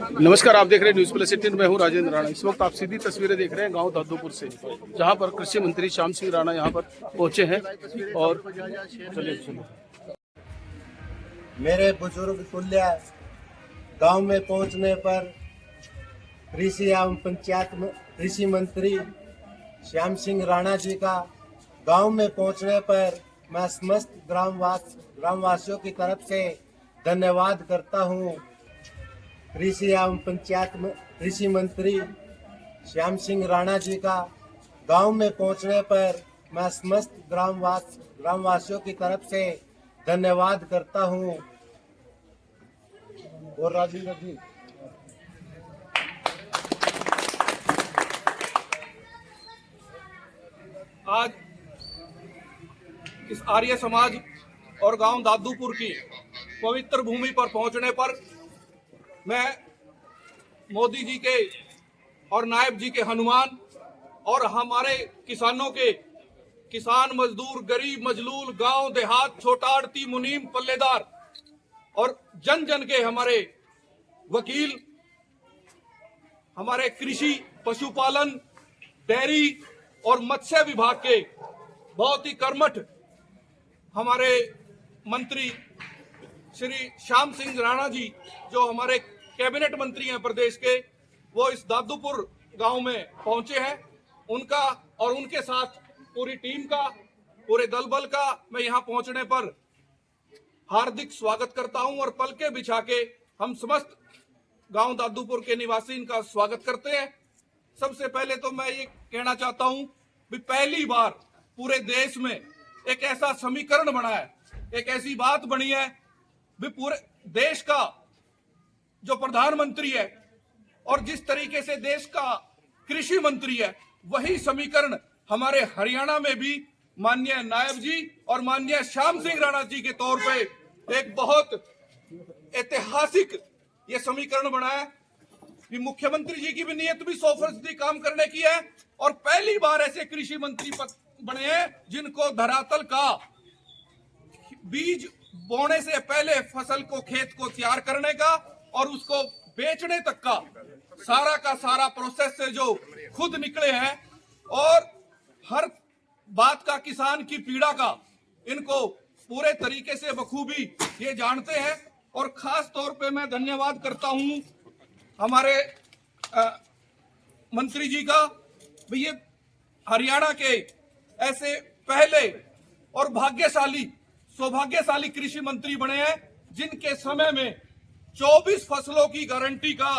नमस्कार, आप देख रहे हैं न्यूज़ प्लस 18। मैं हूं राजेंद्र राणा। इस वक्त आप सीधी तस्वीरें देख रहे हैं गांव दादूपुर से, जहां पर कृषि मंत्री श्याम सिंह राणा यहां पर पहुंचे हैं। और चलिए मेरे बुजुर्ग तुल्य गांव में पहुंचने पर कृषि एवं पंचायत कृषि मंत्री श्याम सिंह राणा जी का गांव में पहुंचने पर मैं समस्त ग्रामवासियों की तरफ से धन्यवाद करता हूं। कृषि एवं पंचायत कृषि मंत्री श्याम सिंह राणा जी का गांव में पहुंचने पर मैं समस्त ग्रामवासियों की तरफ से धन्यवाद करता हूं। और राजेंद्र जी, आज इस आर्य समाज और गांव दादूपुर की पवित्र भूमि पर पहुंचने पर मैं मोदी जी के और नायब जी के हनुमान और हमारे किसानों के किसान मजदूर गरीब मजलूल गांव देहात छोटा आड़ती मुनीम पल्लेदार और जन जन के हमारे वकील, हमारे कृषि पशुपालन डेयरी और मत्स्य विभाग के बहुत ही कर्मठ हमारे मंत्री श्री श्याम सिंह राणा जी, जो हमारे कैबिनेट मंत्री हैं प्रदेश के, वो इस दादूपुर गांव में पहुंचे हैं। उनका और उनके साथ पूरी टीम का, पूरे दल बल का मैं यहां पहुंचने पर हार्दिक स्वागत करता हूं और पलके बिछा के हम समस्त गांव दादूपुर के निवासी इनका स्वागत करते हैं। सबसे पहले तो मैं ये कहना चाहता हूं कि पहली बार पूरे देश में एक ऐसा समीकरण बना है, एक ऐसी बात बनी है भी पूरे देश का जो प्रधानमंत्री है और जिस तरीके से देश का कृषि मंत्री है, वही समीकरण हमारे हरियाणा में भी माननीय नायब जी और माननीय श्याम सिंह राणा जी के तौर पे एक बहुत ऐतिहासिक ये समीकरण बना है कि मुख्यमंत्री जी की भी नीयत भी 100% काम करने की है और पहली बार ऐसे कृषि मंत्री बने हैं जिनको धरातल का बीज बोने से पहले फसल को, खेत को तैयार करने का और उसको बेचने तक का सारा प्रोसेस से जो खुद निकले हैं और हर बात का, किसान की पीड़ा का इनको पूरे तरीके से बखूबी ये जानते हैं। और खास तौर पे मैं धन्यवाद करता हूं हमारे मंत्री जी का, ये हरियाणा के ऐसे पहले और सौभाग्यशाली कृषि मंत्री बने हैं जिनके समय में 24 फसलों की गारंटी का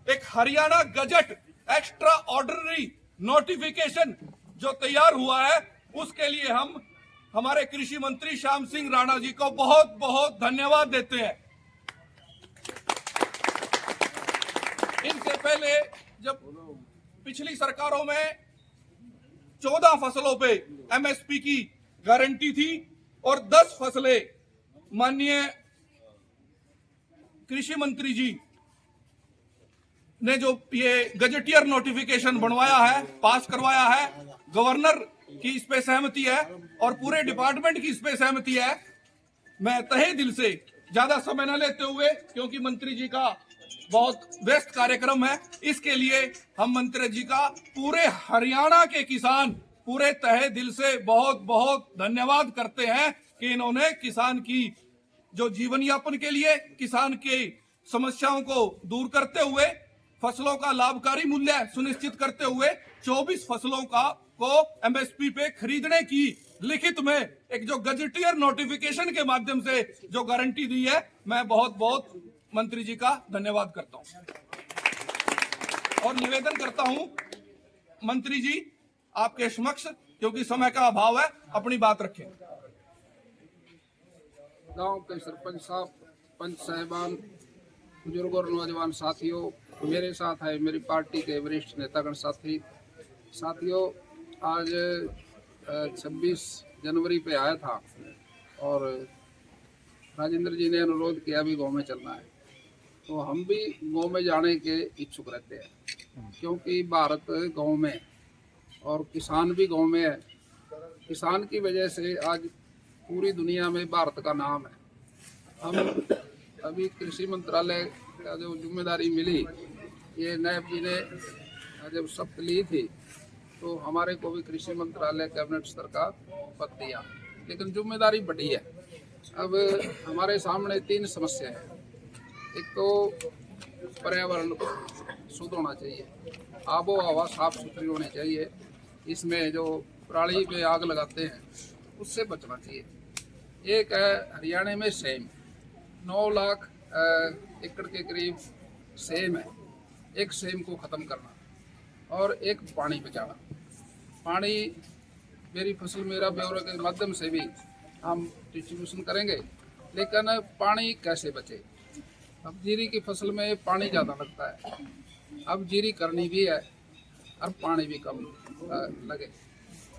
एक Haryana gazette extra ordinary notification जो तैयार हुआ है, उसके लिए हम हमारे कृषि मंत्री श्याम सिंह राणा जी को बहुत बहुत धन्यवाद देते हैं। इनसे पहले जब पिछली सरकारों में 14 फसलों पे एमएसपी की गारंटी थी और 10 फसलें माननीय कृषि मंत्री जी ने जो ये गजेटियर नोटिफिकेशन बनवाया है, पास करवाया है, गवर्नर की इस पे सहमति है और पूरे डिपार्टमेंट की इस पे सहमति है। मैं तहे दिल से ज्यादा समय न लेते हुए, क्योंकि मंत्री जी का बहुत व्यस्त कार्यक्रम है, इसके लिए हम मंत्री जी का पूरे हरियाणा के किसान पूरे तहे दिल से बहुत बहुत धन्यवाद करते हैं कि इन्होंने किसान की जो जीवन यापन के लिए, किसान की समस्याओं को दूर करते हुए, फसलों का लाभकारी मूल्य सुनिश्चित करते हुए 24 फसलों को एमएसपी पे खरीदने की लिखित में एक जो गजेटियर नोटिफिकेशन के माध्यम से जो गारंटी दी है, मैं बहुत बहुत मंत्री जी का धन्यवाद करता हूं और निवेदन करता हूं मंत्री जी आपके समक्ष, क्योंकि समय का अभाव है, अपनी बात रखें। गांव के सरपंच साहब, पंच साहिबान, बुजुर्ग और नौजवान साथियों, मेरे साथ है मेरी पार्टी के वरिष्ठ नेतागण साथियों, आज 26 जनवरी पे आया था और राजेंद्र जी ने अनुरोध किया भी गांव में चलना है, तो हम भी गांव में जाने के इच्छुक रहते हैं, क्योंकि भारत गांव में और किसान भी गांव में है। किसान की वजह से आज पूरी दुनिया में भारत का नाम है। हम अभी कृषि मंत्रालय का जो जिम्मेदारी मिली, ये नायब जी ने जब शपथ ली थी तो हमारे को भी कृषि मंत्रालय कैबिनेट स्तर का पद दिया, लेकिन जिम्मेदारी बड़ी है। अब हमारे सामने 3 समस्या है। एक तो पर्यावरण शुद्ध होना चाहिए, आबो हवा साफ सुथरी होनी चाहिए, इसमें जो पराली पे आग लगाते हैं उससे बचना चाहिए। एक है हरियाणा में सेम 9 लाख एकड़ के करीब सेम है, एक सेम को ख़त्म करना, और एक पानी बचाना। पानी मेरी फसल मेरा ब्यौरे के माध्यम से भी हम डिस्ट्रीब्यूशन करेंगे, लेकिन पानी कैसे बचे। अब जीरी की फसल में पानी ज़्यादा लगता है, अब जीरी करनी भी है और पानी भी कम लगे,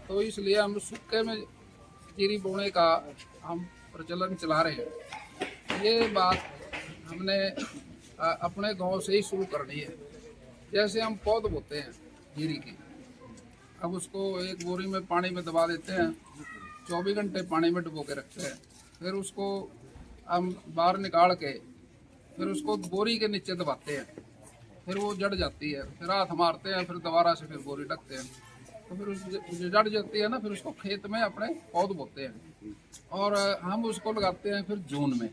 तो इसलिए हम सूखे में जीरी बोने का हम प्रचलन चला रहे हैं। ये बात हमने अपने गांव से ही शुरू करनी है। जैसे हम पौध बोते हैं जीरी की, अब उसको एक बोरी में पानी में दबा देते हैं, 24 घंटे पानी में डुबो के रखते हैं, फिर उसको हम बाहर निकाल के फिर उसको बोरी के नीचे दबाते हैं, फिर वो जड़ जाती है, फिर हाथ मारते हैं, फिर दोबारा से फिर बोरी ढकते हैं, तो फिर उस जड़ जाती है ना, फिर उसको खेत में अपने पौध बोते हैं, और हम उसको लगाते हैं फिर जून में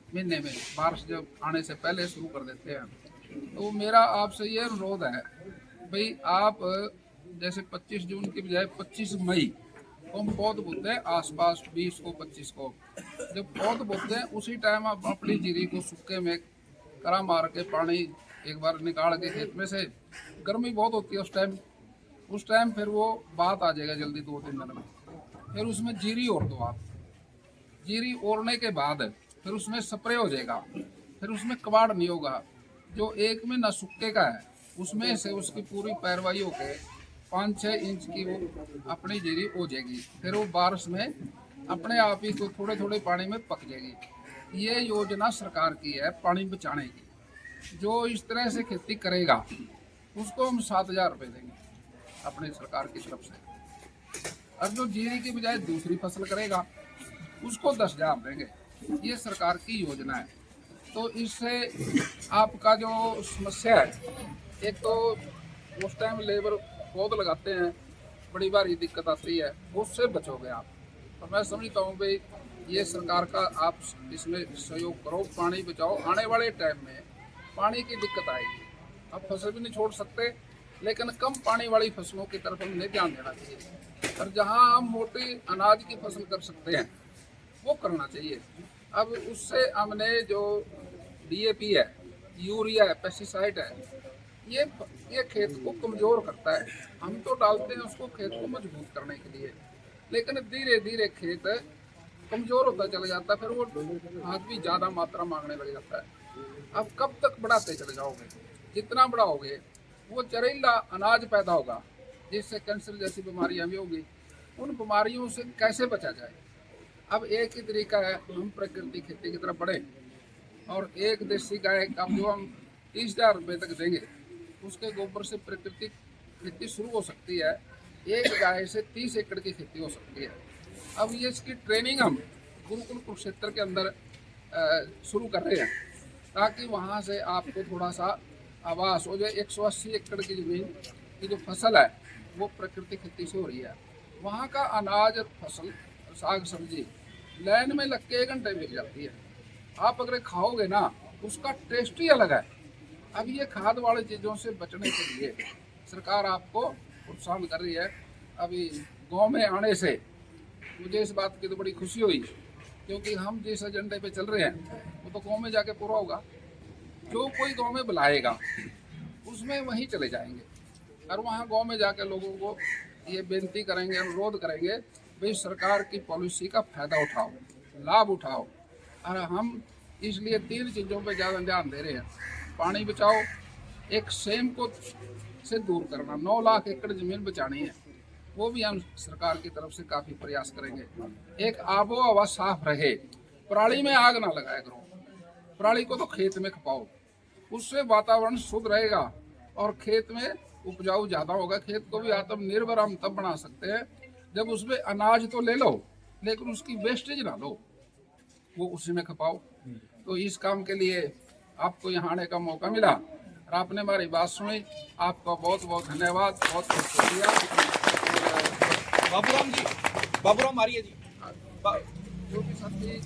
महीने में, बारिश जब आने से पहले शुरू कर देते हैं। तो मेरा आपसे ये अनुरोध है भाई, आप जैसे 25 जून की बजाय 25 मई को हम पौध बोते हैं, आसपास 20 को 25 को जब पौध बोते हैं उसी टाइम आप अपनी जीरी को सूखे में करा मार के पानी एक बार निकाल के खेत में से, गर्मी बहुत होती है उस टाइम फिर वो बात आ जाएगा जल्दी 2-3 दिन में, फिर उसमें जीरी ओढ़ दो आप। जीरी ओढ़ने के बाद फिर उसमें स्प्रे हो जाएगा, फिर उसमें कबाड़ नहीं होगा। जो 1 महीना सूखे का है उसमें से उसकी पूरी पैरवाई होके 5-6 इंच की वो अपनी जीरी हो जाएगी, फिर वो बारिश में अपने आप ही को थोड़े थोड़े पानी में पक जाएगी। ये योजना सरकार की है पानी बचाने की। जो इस तरह से खेती करेगा उसको हम 7,000 रुपये देंगे अपने सरकार की तरफ से, और जो जीरी की बजाय दूसरी फसल करेगा उसको 10,000 देंगे। ये सरकार की योजना है। तो इससे आपका जो समस्या है, एक तो उस टाइम लेबर पौध लगाते हैं बड़ी भारी दिक्कत आती है, उससे बचोगे आप। तो मैं समझता हूँ भाई ये सरकार का आप इसमें सहयोग करो, पानी बचाओ। आने वाले टाइम में पानी की दिक्कत आएगी, अब फसल भी नहीं छोड़ सकते, लेकिन कम पानी वाली फसलों की तरफ हमें ध्यान देना चाहिए, और जहाँ हम मोटी अनाज की फसल कर सकते हैं वो करना चाहिए। अब उससे हमने जो DAP है, यूरिया है, पेस्टिसाइड है, ये खेत को कमज़ोर करता है। हम तो डालते हैं उसको खेत को मजबूत करने के लिए, लेकिन धीरे धीरे खेत कमज़ोर होता चला जाता है, फिर वो खाद भी ज़्यादा मात्रा मांगने लग जाता है। अब कब तक बढ़ाते चले जाओगे, जितना बढ़ाओगे वो जहरीला अनाज पैदा होगा, जिससे कैंसर जैसी बीमारियां भी होगी। उन बीमारियों से कैसे बचा जाए। अब एक ही तरीका है, हम प्रकृति खेती की तरफ बढ़ें, और एक देसी गाय का जो हम 30,000 रुपये तक देंगे, उसके गोबर से प्राकृतिक खेती शुरू हो सकती है। एक गाय से 30 एकड़ की खेती हो सकती है। अब ये इसकी ट्रेनिंग हम गुरुकुल कुरुक्षेत्र के अंदर शुरू कर रहे हैं, ताकि वहाँ से आपको थोड़ा सा आवास हो जाए। 180 एकड़ की ज़मीन की जो फसल है वो प्राकृतिक खेती से हो रही है। वहाँ का अनाज, फसल, साग सब्जी लाइन में लग के 1 घंटे मिल जाती है। आप अगर खाओगे ना, उसका टेस्ट ही अलग है। अब ये खाद वाली चीज़ों से बचने के लिए सरकार आपको प्रोत्साहन कर रही है। अभी गांव में आने से मुझे इस बात की तो बड़ी खुशी हुई, क्योंकि हम जिस एजेंडे पे चल रहे हैं वो तो गांव में जाके पूरा होगा। जो कोई गांव में बुलाएगा उसमें वहीं चले जाएंगे, और वहाँ गांव में जाकर लोगों को ये बेनती करेंगे, अनुरोध करेंगे, भाई सरकार की पॉलिसी का फ़ायदा उठाओ, लाभ उठाओ। और हम इसलिए 3 चीज़ों पे ज़्यादा ध्यान दे रहे हैं। पानी बचाओ, एक सेम को से दूर करना, 9 लाख एकड़ ज़मीन बचानी है, वो भी हम सरकार की तरफ से काफ़ी प्रयास करेंगे। एक आबो हवा साफ रहे, पराली में आग ना लगाया करो, पराली को तो खेत में खपाओ, उससे वातावरण शुद्ध रहेगा और खेत में उपजाऊ ज़्यादा होगा। खेत को भी आत्मनिर्भर हम तब बना सकते हैं जब उसमें अनाज तो ले लो, लेकिन उसकी वेस्टेज ना लो, वो उसी में खपाओ। तो इस काम के लिए आपको यहाँ आने का मौका मिला और आपने हमारी बात सुनी। आपका बहुत बहुत धन्यवाद, बहुत बहुत शुक्रिया। बाबूराम जी, बाबूराम आर्य जी, जो भी साथी